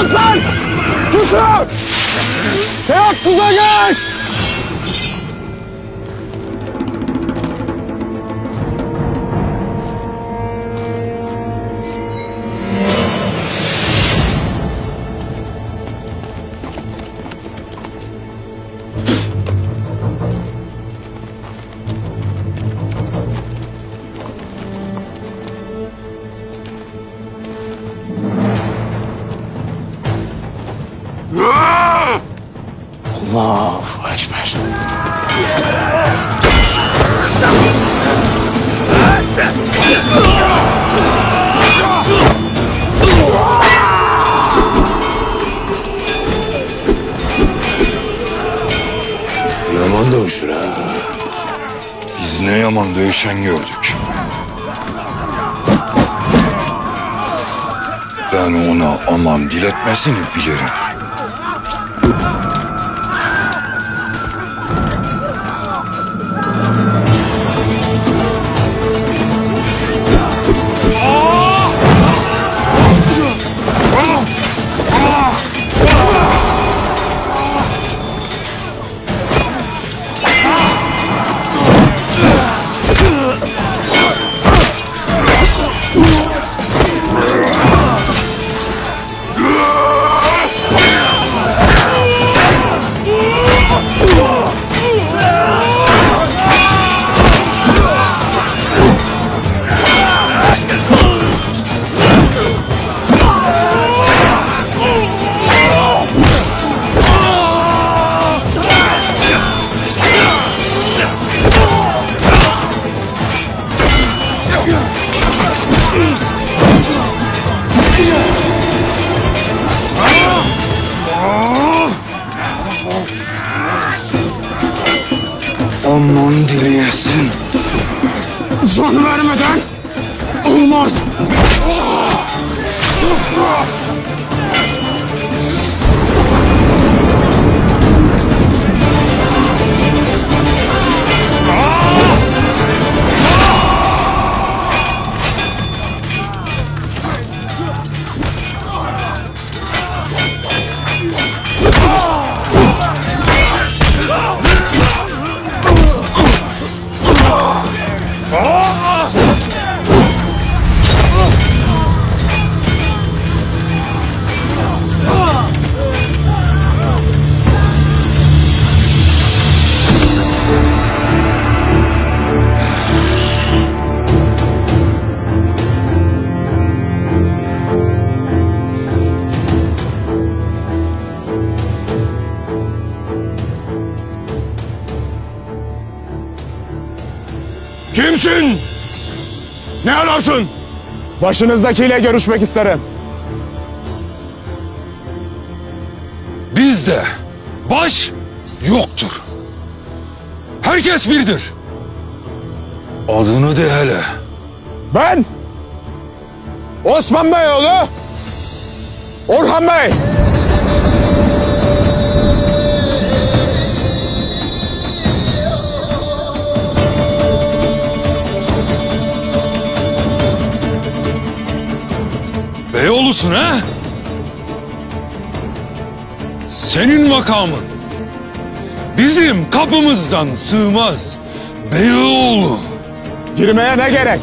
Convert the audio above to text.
Kalk lan! Pusu! Teyakkuza geç! Allahu Ekber. Yaman dövüşür ha. Biz ne yaman dövüşen gördük. Ben ona aman diletmesini bilirim. Aman dileyesin. Can vermeden olmaz. Kimsin? Ne ararsın? Başınızdakiyle görüşmek isterim. Bizde baş yoktur. Herkes birdir. Adını de hele. Ben Osman Bey oğlu Orhan Bey. Beyoğlu'sun ha? Senin makamın bizim kapımızdan sığmaz Beyoğlu. Girmeye ne gerek?